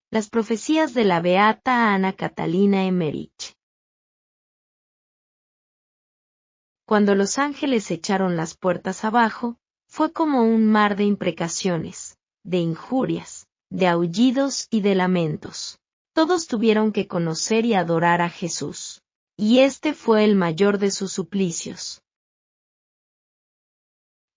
Las profecías de la beata Ana Catalina Emmerich. Cuando los ángeles echaron las puertas abajo, fue como un mar de imprecaciones, de injurias, de aullidos y de lamentos. Todos tuvieron que conocer y adorar a Jesús. Y este fue el mayor de sus suplicios.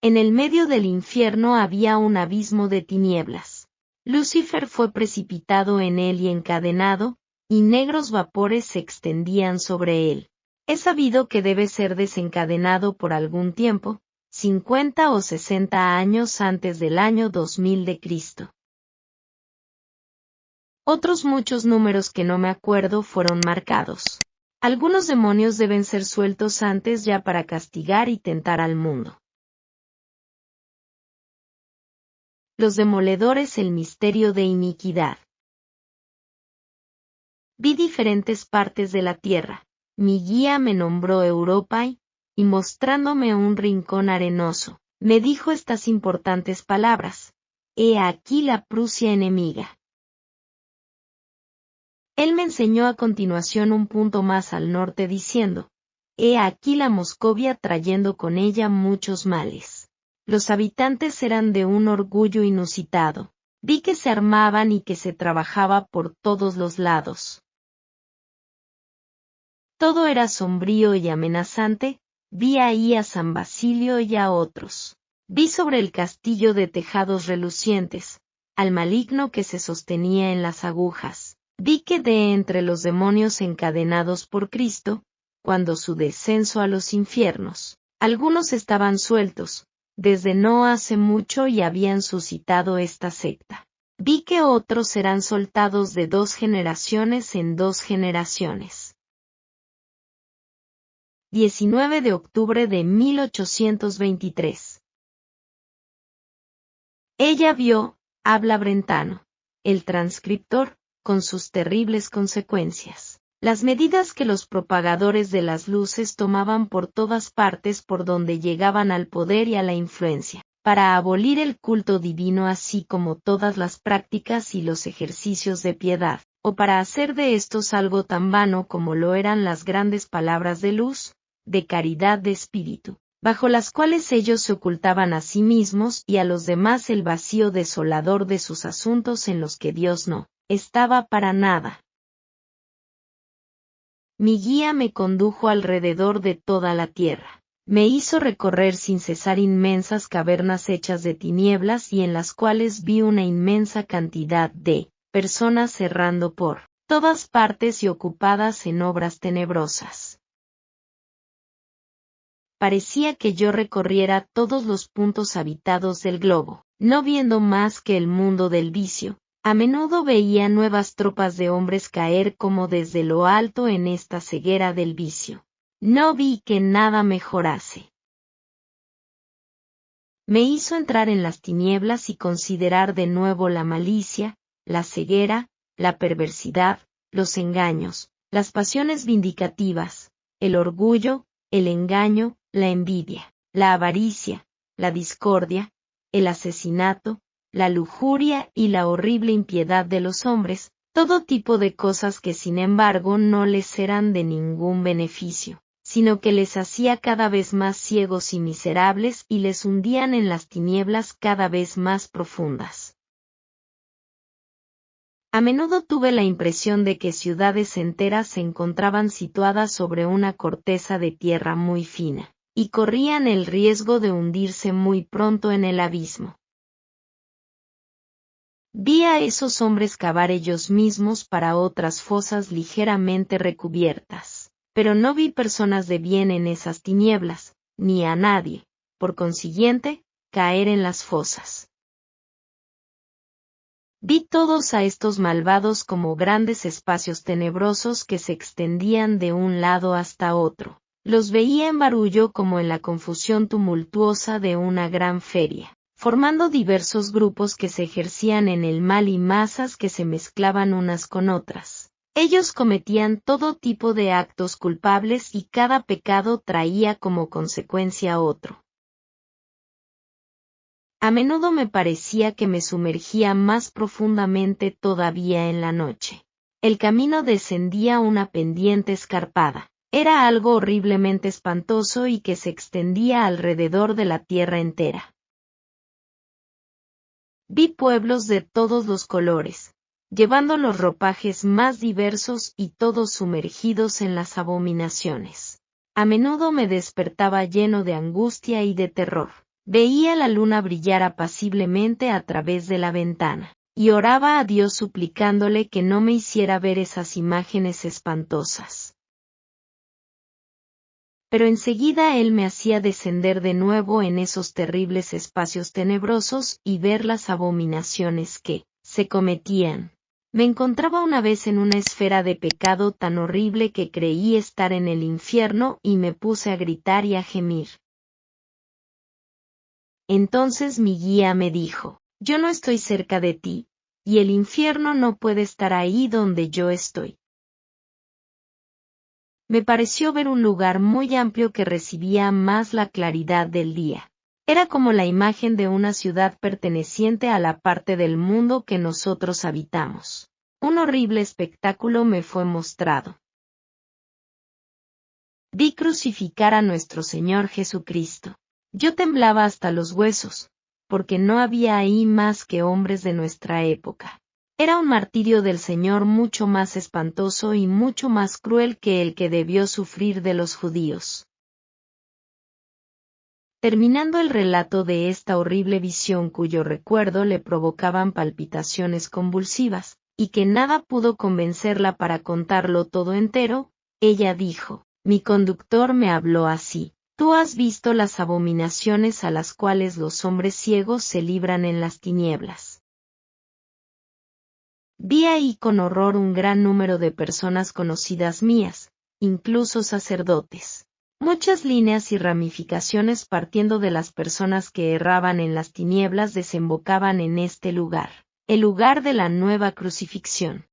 En el medio del infierno había un abismo de tinieblas. Lucifer fue precipitado en él y encadenado, y negros vapores se extendían sobre él. Es sabido que debe ser desencadenado por algún tiempo, 50 o 60 años antes del año 2000 de Cristo. Otros muchos números que no me acuerdo fueron marcados. Algunos demonios deben ser sueltos antes ya para castigar y tentar al mundo. Los demoledores, el misterio de iniquidad. Vi diferentes partes de la tierra. Mi guía me nombró Europa y mostrándome un rincón arenoso, me dijo estas importantes palabras: He aquí la Prusia enemiga. Él me enseñó a continuación un punto más al norte diciendo: He aquí la Moscovia trayendo con ella muchos males. Los habitantes eran de un orgullo inusitado. Vi que se armaban y que se trabajaba por todos los lados. Todo era sombrío y amenazante. Vi ahí a San Basilio y a otros. Vi sobre el castillo de tejados relucientes, al maligno que se sostenía en las agujas. Vi que de entre los demonios encadenados por Cristo, cuando su descenso a los infiernos, algunos estaban sueltos, desde no hace mucho y habían suscitado esta secta. Vi que otros serán soltados de 2 generaciones en 2 generaciones. 19 de octubre de 1823. Ella vio, habla Brentano, el transcriptor, con sus terribles consecuencias. Las medidas que los propagadores de las luces tomaban por todas partes por donde llegaban al poder y a la influencia, para abolir el culto divino así como todas las prácticas y los ejercicios de piedad, o para hacer de estos algo tan vano como lo eran las grandes palabras de luz, de caridad de espíritu, bajo las cuales ellos se ocultaban a sí mismos y a los demás el vacío desolador de sus asuntos en los que Dios no estaba para nada. Mi guía me condujo alrededor de toda la tierra. Me hizo recorrer sin cesar inmensas cavernas hechas de tinieblas y en las cuales vi una inmensa cantidad de personas errando por todas partes y ocupadas en obras tenebrosas. Parecía que yo recorriera todos los puntos habitados del globo, no viendo más que el mundo del vicio. A menudo veía nuevas tropas de hombres caer como desde lo alto en esta ceguera del vicio. No vi que nada mejorase. Me hizo entrar en las tinieblas y considerar de nuevo la malicia, la ceguera, la perversidad, los engaños, las pasiones vindicativas, el orgullo, el engaño, la envidia, la avaricia, la discordia, el asesinato, la lujuria y la horrible impiedad de los hombres, todo tipo de cosas que sin embargo no les eran de ningún beneficio, sino que les hacía cada vez más ciegos y miserables y les hundían en las tinieblas cada vez más profundas. A menudo tuve la impresión de que ciudades enteras se encontraban situadas sobre una corteza de tierra muy fina, y corrían el riesgo de hundirse muy pronto en el abismo. Vi a esos hombres cavar ellos mismos para otras fosas ligeramente recubiertas, pero no vi personas de bien en esas tinieblas, ni a nadie, por consiguiente, caer en las fosas. Vi todos a estos malvados como grandes espacios tenebrosos que se extendían de un lado hasta otro. Los veía en barullo como en la confusión tumultuosa de una gran feria, formando diversos grupos que se ejercían en el mal y masas que se mezclaban unas con otras. Ellos cometían todo tipo de actos culpables y cada pecado traía como consecuencia otro. A menudo me parecía que me sumergía más profundamente todavía en la noche. El camino descendía una pendiente escarpada. Era algo horriblemente espantoso y que se extendía alrededor de la tierra entera. Vi pueblos de todos los colores, llevando los ropajes más diversos y todos sumergidos en las abominaciones. A menudo me despertaba lleno de angustia y de terror. Veía la luna brillar apaciblemente a través de la ventana, y oraba a Dios suplicándole que no me hiciera ver esas imágenes espantosas. Pero enseguida él me hacía descender de nuevo en esos terribles espacios tenebrosos y ver las abominaciones que se cometían. Me encontraba una vez en una esfera de pecado tan horrible que creí estar en el infierno y me puse a gritar y a gemir. Entonces mi guía me dijo, yo no estoy cerca de ti, y el infierno no puede estar ahí donde yo estoy. Me pareció ver un lugar muy amplio que recibía más la claridad del día. Era como la imagen de una ciudad perteneciente a la parte del mundo que nosotros habitamos. Un horrible espectáculo me fue mostrado. Vi crucificar a nuestro Señor Jesucristo. Yo temblaba hasta los huesos, porque no había ahí más que hombres de nuestra época. Era un martirio del Señor mucho más espantoso y mucho más cruel que el que debió sufrir de los judíos. Terminando el relato de esta horrible visión cuyo recuerdo le provocaban palpitaciones convulsivas, y que nada pudo convencerla para contarlo todo entero, ella dijo, mi conductor me habló así. Tú has visto las abominaciones a las cuales los hombres ciegos se libran en las tinieblas. Vi ahí con horror un gran número de personas conocidas mías, incluso sacerdotes. Muchas líneas y ramificaciones partiendo de las personas que erraban en las tinieblas desembocaban en este lugar, el lugar de la nueva crucifixión.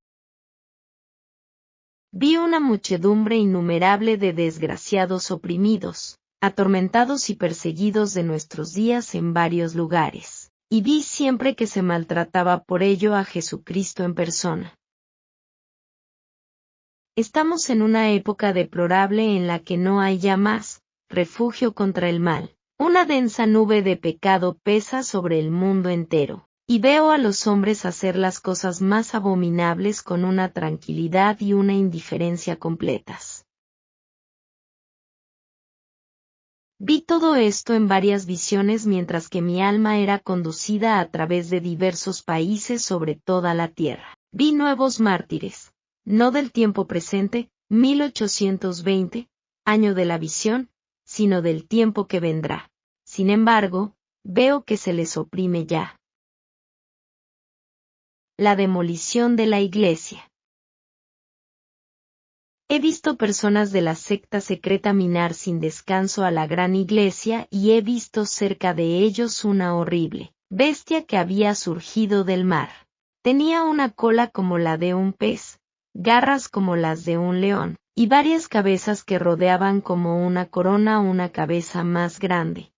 Vi una muchedumbre innumerable de desgraciados oprimidos, atormentados y perseguidos de nuestros días en varios lugares, y vi siempre que se maltrataba por ello a Jesucristo en persona. Estamos en una época deplorable en la que no hay ya más refugio contra el mal. Una densa nube de pecado pesa sobre el mundo entero, y veo a los hombres hacer las cosas más abominables con una tranquilidad y una indiferencia completas. Vi todo esto en varias visiones mientras que mi alma era conducida a través de diversos países sobre toda la tierra. Vi nuevos mártires, no del tiempo presente, 1820, año de la visión, sino del tiempo que vendrá. Sin embargo, veo que se les oprime ya. La demolición de la iglesia. He visto personas de la secta secreta minar sin descanso a la gran iglesia y he visto cerca de ellos una horrible bestia que había surgido del mar. Tenía una cola como la de un pez, garras como las de un león, y varias cabezas que rodeaban como una corona una cabeza más grande.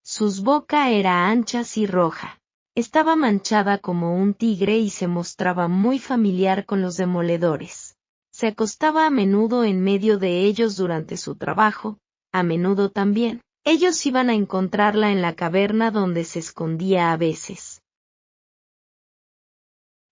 Su boca era ancha y roja. Estaba manchada como un tigre y se mostraba muy familiar con los demoledores. Se acostaba a menudo en medio de ellos durante su trabajo, a menudo también. Ellos iban a encontrarla en la caverna donde se escondía a veces.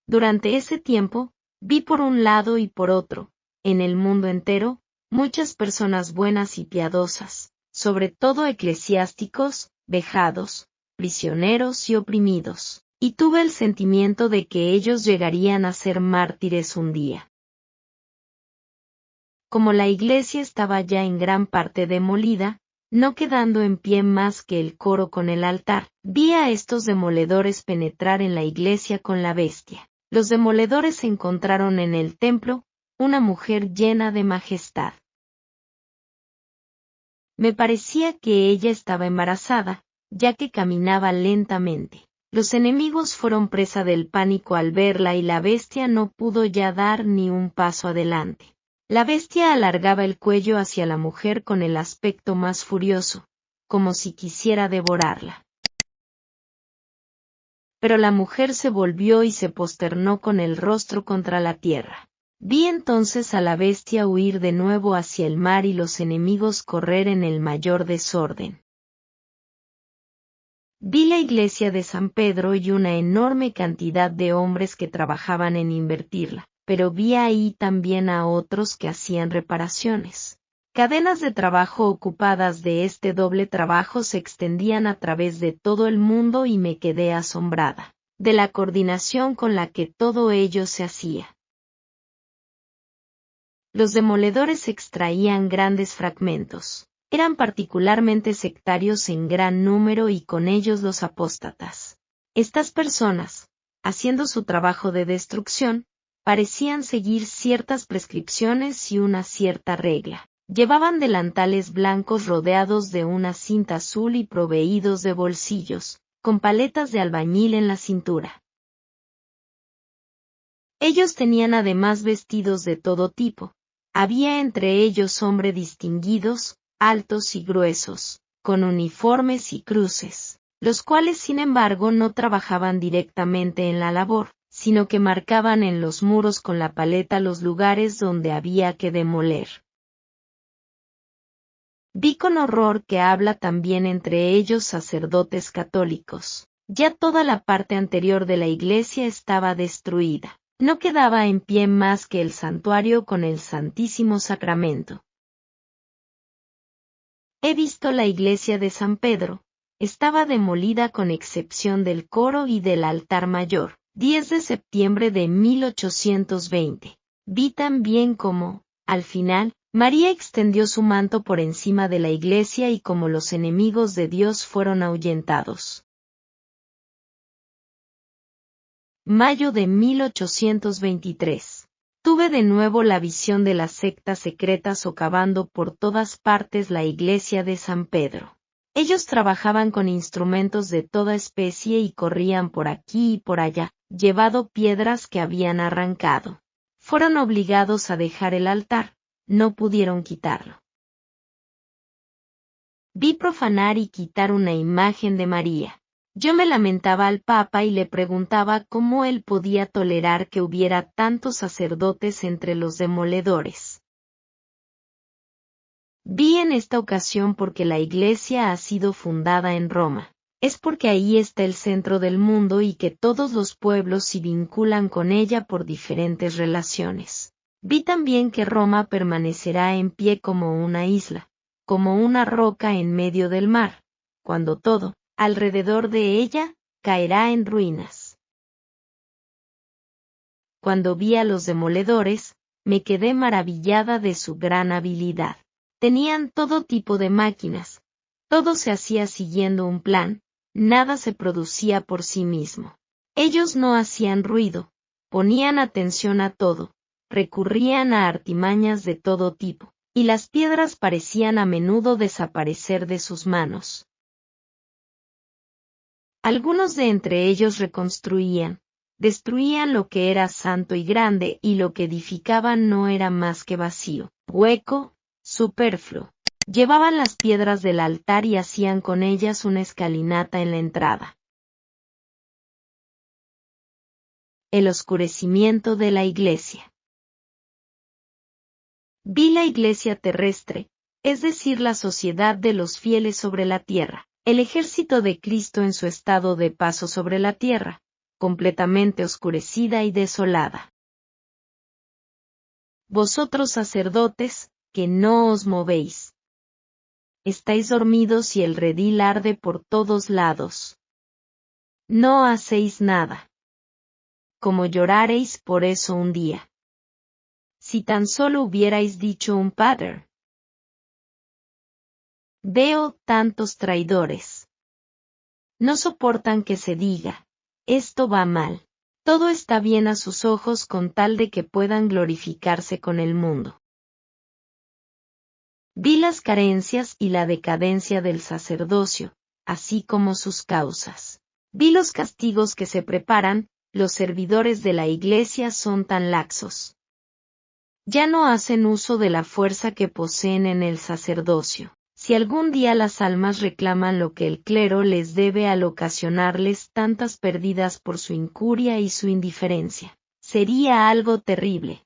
Durante ese tiempo, vi por un lado y por otro, en el mundo entero, muchas personas buenas y piadosas, sobre todo eclesiásticos, vejados, prisioneros y oprimidos, y tuve el sentimiento de que ellos llegarían a ser mártires un día. Como la iglesia estaba ya en gran parte demolida, no quedando en pie más que el coro con el altar, vi a estos demoledores penetrar en la iglesia con la bestia. Los demoledores encontraron en el templo una mujer llena de majestad. Me parecía que ella estaba embarazada, ya que caminaba lentamente. Los enemigos fueron presa del pánico al verla y la bestia no pudo ya dar ni un paso adelante. La bestia alargaba el cuello hacia la mujer con el aspecto más furioso, como si quisiera devorarla. Pero la mujer se volvió y se posternó con el rostro contra la tierra. Vi entonces a la bestia huir de nuevo hacia el mar y los enemigos correr en el mayor desorden. Vi la iglesia de San Pedro y una enorme cantidad de hombres que trabajaban en invertirla, pero vi ahí también a otros que hacían reparaciones. Cadenas de trabajo ocupadas de este doble trabajo se extendían a través de todo el mundo y me quedé asombrada de la coordinación con la que todo ello se hacía. Los demoledores extraían grandes fragmentos. Eran particularmente sectarios en gran número y con ellos los apóstatas. Estas personas, haciendo su trabajo de destrucción, parecían seguir ciertas prescripciones y una cierta regla. Llevaban delantales blancos rodeados de una cinta azul y proveídos de bolsillos, con paletas de albañil en la cintura. Ellos tenían además vestidos de todo tipo. Había entre ellos hombres distinguidos, altos y gruesos, con uniformes y cruces, los cuales sin embargo no trabajaban directamente en la labor, sino que marcaban en los muros con la paleta los lugares donde había que demoler. Vi con horror que habla también entre ellos sacerdotes católicos. Ya toda la parte anterior de la iglesia estaba destruida. No quedaba en pie más que el santuario con el Santísimo Sacramento. He visto la iglesia de San Pedro. Estaba demolida con excepción del coro y del altar mayor. 10 de septiembre de 1820. Vi también cómo, al final, María extendió su manto por encima de la iglesia y cómo los enemigos de Dios fueron ahuyentados. Mayo de 1823. Tuve de nuevo la visión de las sectas secretas socavando por todas partes la iglesia de San Pedro. Ellos trabajaban con instrumentos de toda especie y corrían por aquí y por allá, llevando piedras que habían arrancado. Fueron obligados a dejar el altar, no pudieron quitarlo. Vi profanar y quitar una imagen de María. Yo me lamentaba al Papa y le preguntaba cómo él podía tolerar que hubiera tantos sacerdotes entre los demoledores. Vi en esta ocasión porque la Iglesia ha sido fundada en Roma. Es porque ahí está el centro del mundo y que todos los pueblos se vinculan con ella por diferentes relaciones. Vi también que Roma permanecerá en pie como una isla, como una roca en medio del mar, cuando todo, alrededor de ella, caerá en ruinas. Cuando vi a los demoledores, me quedé maravillada de su gran habilidad. Tenían todo tipo de máquinas, todo se hacía siguiendo un plan, nada se producía por sí mismo. Ellos no hacían ruido, ponían atención a todo, recurrían a artimañas de todo tipo, y las piedras parecían a menudo desaparecer de sus manos. Algunos de entre ellos reconstruían, destruían lo que era santo y grande y lo que edificaban no era más que vacío, hueco, superfluo. Llevaban las piedras del altar y hacían con ellas una escalinata en la entrada. El oscurecimiento de la iglesia. Vi la iglesia terrestre, es decir, la sociedad de los fieles sobre la tierra. El ejército de Cristo en su estado de paso sobre la tierra, completamente oscurecida y desolada. Vosotros sacerdotes, que no os movéis. Estáis dormidos y el redil arde por todos lados. No hacéis nada. Como lloraréis por eso un día. Si tan solo hubierais dicho un pater. Veo tantos traidores. No soportan que se diga, esto va mal. Todo está bien a sus ojos con tal de que puedan glorificarse con el mundo. Vi las carencias y la decadencia del sacerdocio, así como sus causas. Vi los castigos que se preparan, los servidores de la iglesia son tan laxos. Ya no hacen uso de la fuerza que poseen en el sacerdocio. Si algún día las almas reclaman lo que el clero les debe al ocasionarles tantas pérdidas por su incuria y su indiferencia, sería algo terrible.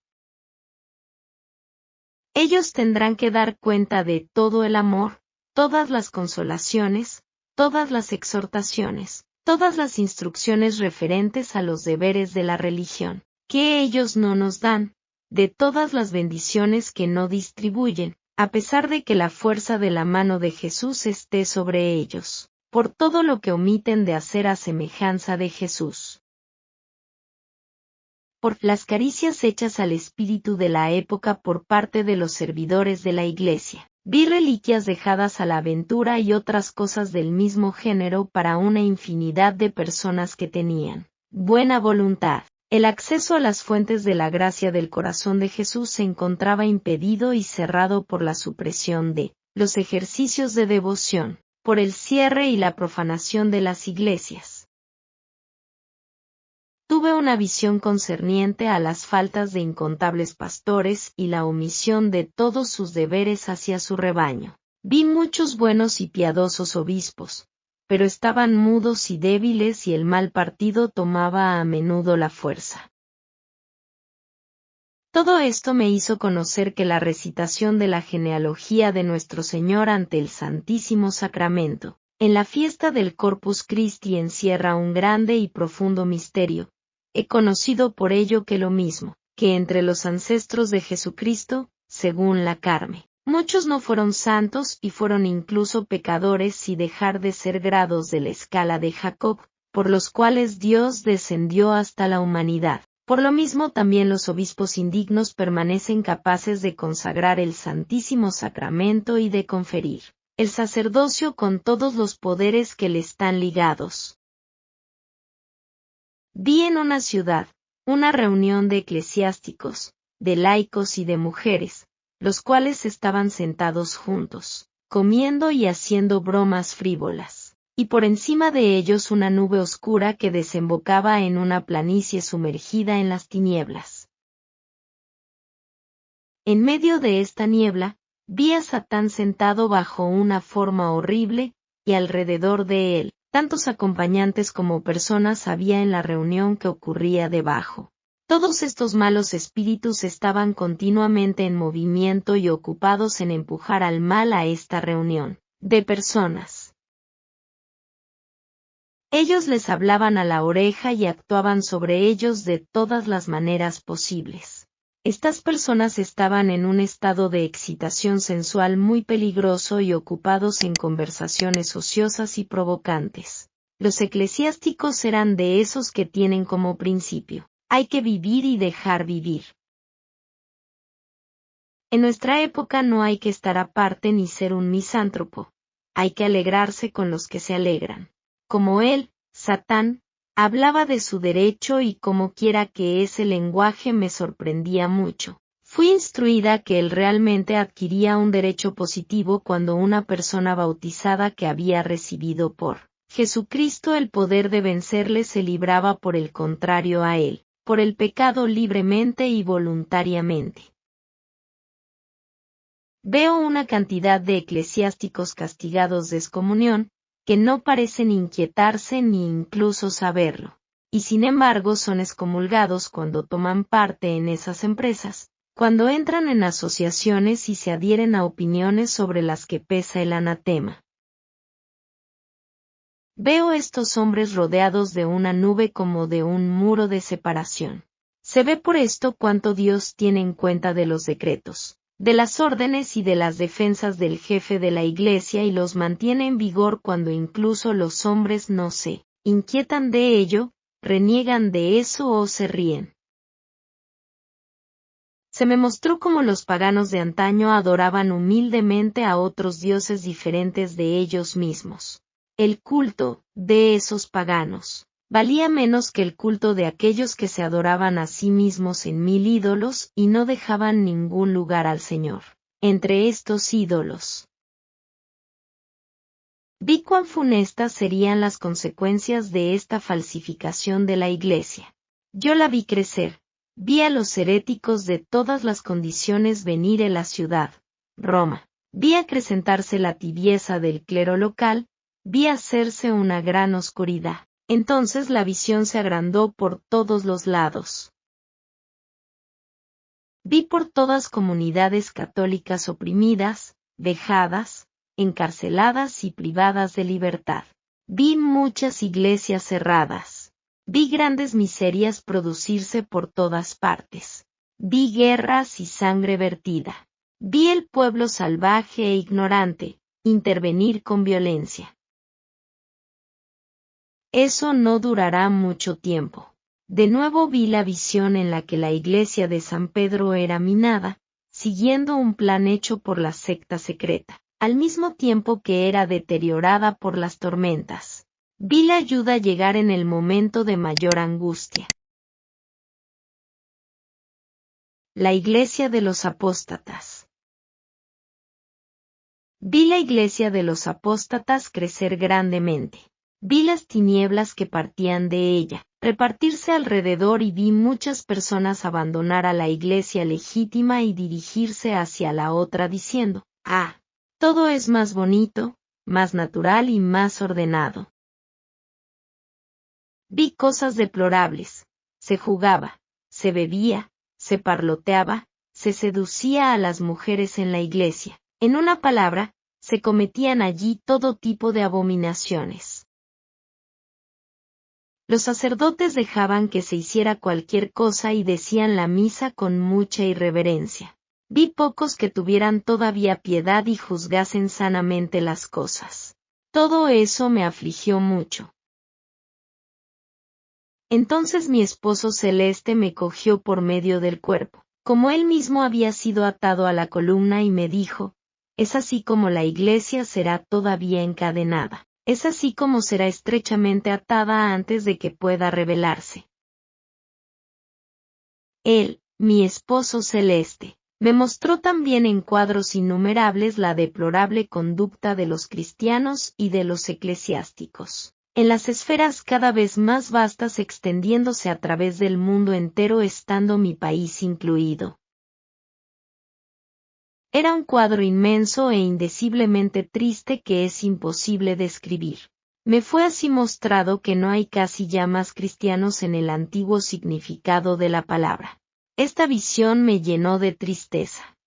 Ellos tendrán que dar cuenta de todo el amor, todas las consolaciones, todas las exhortaciones, todas las instrucciones referentes a los deberes de la religión, que ellos no nos dan, de todas las bendiciones que no distribuyen, a pesar de que la fuerza de la mano de Jesús esté sobre ellos, por todo lo que omiten de hacer a semejanza de Jesús. Por las caricias hechas al espíritu de la época por parte de los servidores de la Iglesia. Vi reliquias dejadas a la aventura y otras cosas del mismo género para una infinidad de personas que tenían buena voluntad. El acceso a las fuentes de la gracia del corazón de Jesús se encontraba impedido y cerrado por la supresión de los ejercicios de devoción, por el cierre y la profanación de las iglesias. Tuve una visión concerniente a las faltas de incontables pastores y la omisión de todos sus deberes hacia su rebaño. Vi muchos buenos y piadosos obispos, pero estaban mudos y débiles y el mal partido tomaba a menudo la fuerza. Todo esto me hizo conocer que la recitación de la genealogía de nuestro Señor ante el Santísimo Sacramento, en la fiesta del Corpus Christi encierra un grande y profundo misterio. He conocido por ello que lo mismo, que entre los ancestros de Jesucristo, según la carne, muchos no fueron santos y fueron incluso pecadores si dejar de ser grados de la escala de Jacob, por los cuales Dios descendió hasta la humanidad. Por lo mismo también los obispos indignos permanecen capaces de consagrar el Santísimo Sacramento y de conferir el sacerdocio con todos los poderes que le están ligados. Vi en una ciudad, una reunión de eclesiásticos, de laicos y de mujeres, los cuales estaban sentados juntos, comiendo y haciendo bromas frívolas, y por encima de ellos una nube oscura que desembocaba en una planicie sumergida en las tinieblas. En medio de esta niebla, vi a Satán sentado bajo una forma horrible, y alrededor de él, tantos acompañantes como personas había en la reunión que ocurría debajo. Todos estos malos espíritus estaban continuamente en movimiento y ocupados en empujar al mal a esta reunión de personas. Ellos les hablaban a la oreja y actuaban sobre ellos de todas las maneras posibles. Estas personas estaban en un estado de excitación sensual muy peligroso y ocupados en conversaciones ociosas y provocantes. Los eclesiásticos eran de esos que tienen como principio: hay que vivir y dejar vivir. En nuestra época no hay que estar aparte ni ser un misántropo. Hay que alegrarse con los que se alegran. Como él, Satán, hablaba de su derecho y como quiera que ese lenguaje me sorprendía mucho. Fui instruida que él realmente adquiría un derecho positivo cuando una persona bautizada que había recibido por Jesucristo el poder de vencerle se libraba por el contrario a él, por el pecado libremente y voluntariamente. Veo una cantidad de eclesiásticos castigados de excomunión, que no parecen inquietarse ni incluso saberlo, y sin embargo son excomulgados cuando toman parte en esas empresas, cuando entran en asociaciones y se adhieren a opiniones sobre las que pesa el anatema. Veo estos hombres rodeados de una nube como de un muro de separación. Se ve por esto cuánto Dios tiene en cuenta de los decretos, de las órdenes y de las defensas del jefe de la Iglesia y los mantiene en vigor cuando incluso los hombres no se inquietan de ello, reniegan de eso o se ríen. Se me mostró cómo los paganos de antaño adoraban humildemente a otros dioses diferentes de ellos mismos. El culto de esos paganos valía menos que el culto de aquellos que se adoraban a sí mismos en 1000 ídolos y no dejaban ningún lugar al Señor entre estos ídolos. Vi cuán funestas serían las consecuencias de esta falsificación de la Iglesia. Yo la vi crecer, vi a los heréticos de todas las condiciones venir a la ciudad, Roma, Vi acrecentarse la tibieza del clero local, vi hacerse una gran oscuridad. Entonces la visión se agrandó por todos los lados. Vi por todas comunidades católicas oprimidas, vejadas, encarceladas y privadas de libertad. Vi muchas iglesias cerradas. Vi grandes miserias producirse por todas partes. Vi guerras y sangre vertida. Vi el pueblo salvaje e ignorante intervenir con violencia. Eso no durará mucho tiempo. De nuevo vi la visión en la que la iglesia de San Pedro era minada, siguiendo un plan hecho por la secta secreta, al mismo tiempo que era deteriorada por las tormentas. Vi la ayuda llegar en el momento de mayor angustia. La iglesia de los apóstatas. Vi la iglesia de los apóstatas crecer grandemente. Vi las tinieblas que partían de ella, repartirse alrededor y vi muchas personas abandonar a la iglesia legítima y dirigirse hacia la otra diciendo, todo es más bonito, más natural y más ordenado. Vi cosas deplorables, se jugaba, se bebía, se parloteaba, se seducía a las mujeres en la iglesia, en una palabra, se cometían allí todo tipo de abominaciones. Los sacerdotes dejaban que se hiciera cualquier cosa y decían la misa con mucha irreverencia. Vi pocos que tuvieran todavía piedad y juzgasen sanamente las cosas. Todo eso me afligió mucho. Entonces mi esposo celeste me cogió por medio del cuerpo, como él mismo había sido atado a la columna y me dijo, es así como la iglesia será todavía encadenada. Es así como será estrechamente atada antes de que pueda revelarse. Él, mi esposo celeste, me mostró también en cuadros innumerables la deplorable conducta de los cristianos y de los eclesiásticos, en las esferas cada vez más vastas extendiéndose a través del mundo entero estando mi país incluido. Era un cuadro inmenso e indeciblemente triste que es imposible describir. Me fue así mostrado que no hay casi ya más cristianos en el antiguo significado de la palabra. Esta visión me llenó de tristeza.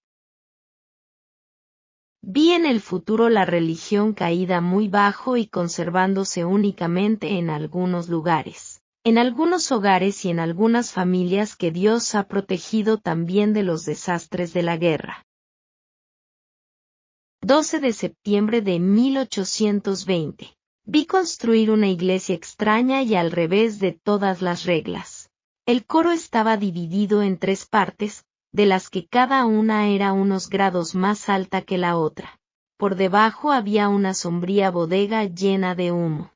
Vi en el futuro la religión caída muy bajo y conservándose únicamente en algunos lugares, en algunos hogares y en algunas familias que Dios ha protegido también de los desastres de la guerra. 12 de septiembre de 1820. Vi construir una iglesia extraña y al revés de todas las reglas. El coro estaba dividido en 3 partes, de las que cada una era unos grados más alta que la otra. Por debajo había una sombría bodega llena de humo.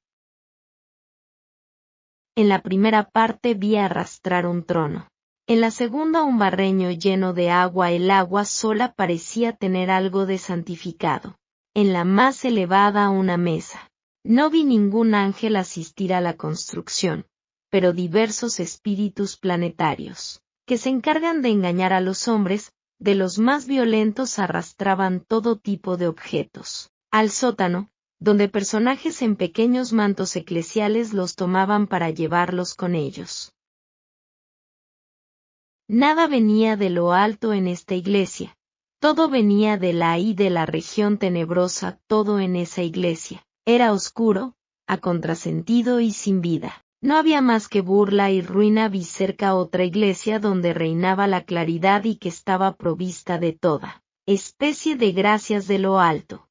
En la primera parte vi arrastrar un trono. En la segunda un barreño lleno de agua. El agua sola parecía tener algo de santificado. En la más elevada una mesa. No vi ningún ángel asistir a la construcción, pero diversos espíritus planetarios, que se encargan de engañar a los hombres, de los más violentos arrastraban todo tipo de objetos. Al sótano, donde personajes en pequeños mantos eclesiales los tomaban para llevarlos con ellos. Nada venía de lo alto en esta iglesia, todo venía de la región tenebrosa, todo en esa iglesia. Era oscuro, a contrasentido y sin vida. No había más que burla y ruina. Vi cerca otra iglesia donde reinaba la claridad y que estaba provista de toda especie de gracias de lo alto.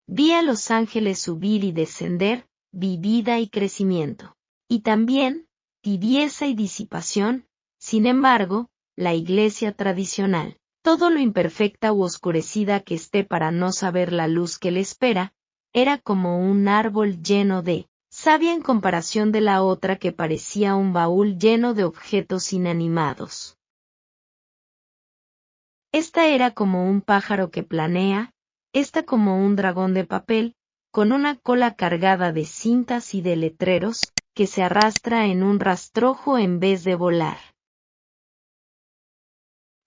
Vi a los ángeles subir y descender, vi vida y crecimiento. Y también, tibieza y disipación, sin embargo, la iglesia tradicional, todo lo imperfecta u oscurecida que esté para no saber la luz que le espera, era como un árbol lleno de savia en comparación de la otra que parecía un baúl lleno de objetos inanimados. Esta era como un pájaro que planea, esta como un dragón de papel, con una cola cargada de cintas y de letreros, que se arrastra en un rastrojo en vez de volar.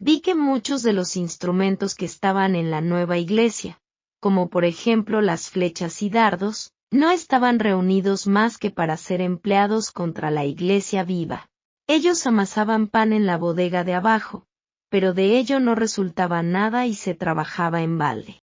Vi que muchos de los instrumentos que estaban en la nueva iglesia, como por ejemplo las flechas y dardos, no estaban reunidos más que para ser empleados contra la iglesia viva. Ellos amasaban pan en la bodega de abajo, pero de ello no resultaba nada y se trabajaba en balde.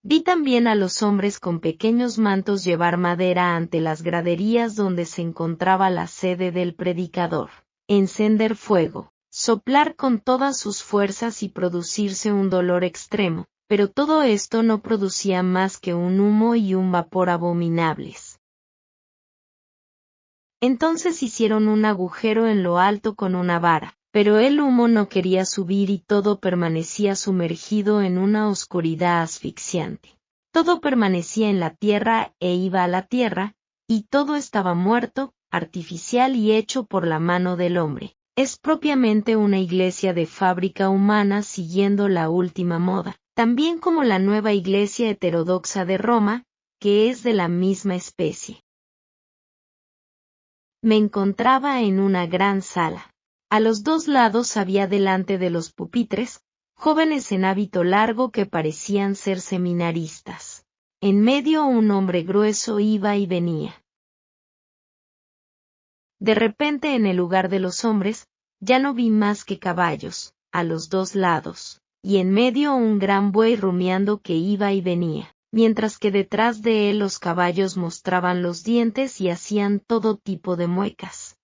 Vi también a los hombres con pequeños mantos llevar madera ante las graderías donde se encontraba la sede del predicador, encender fuego, soplar con todas sus fuerzas y producirse un dolor extremo, pero todo esto no producía más que un humo y un vapor abominables. Entonces hicieron un agujero en lo alto con una vara, pero el humo no quería subir y todo permanecía sumergido en una oscuridad asfixiante. Todo permanecía en la tierra e iba a la tierra, y todo estaba muerto, artificial y hecho por la mano del hombre. Es propiamente una iglesia de fábrica humana siguiendo la última moda, también como la nueva iglesia heterodoxa de Roma, que es de la misma especie. Me encontraba en una gran sala. A los dos lados había delante de los pupitres, jóvenes en hábito largo que parecían ser seminaristas. En medio un hombre grueso iba y venía. De repente en el lugar de los hombres, ya no vi más que caballos, a los dos lados, y en medio un gran buey rumiando que iba y venía, mientras que detrás de él los caballos mostraban los dientes y hacían todo tipo de muecas.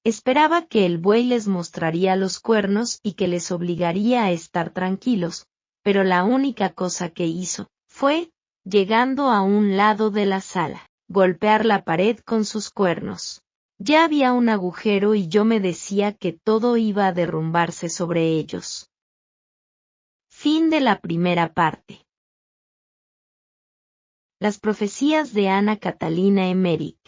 Esperaba que el buey les mostraría los cuernos y que les obligaría a estar tranquilos, pero la única cosa que hizo, fue, llegando a un lado de la sala, golpear la pared con sus cuernos. Ya había un agujero y yo me decía que todo iba a derrumbarse sobre ellos. Fin de la primera parte. Las profecías de Ana Catalina Emmerich.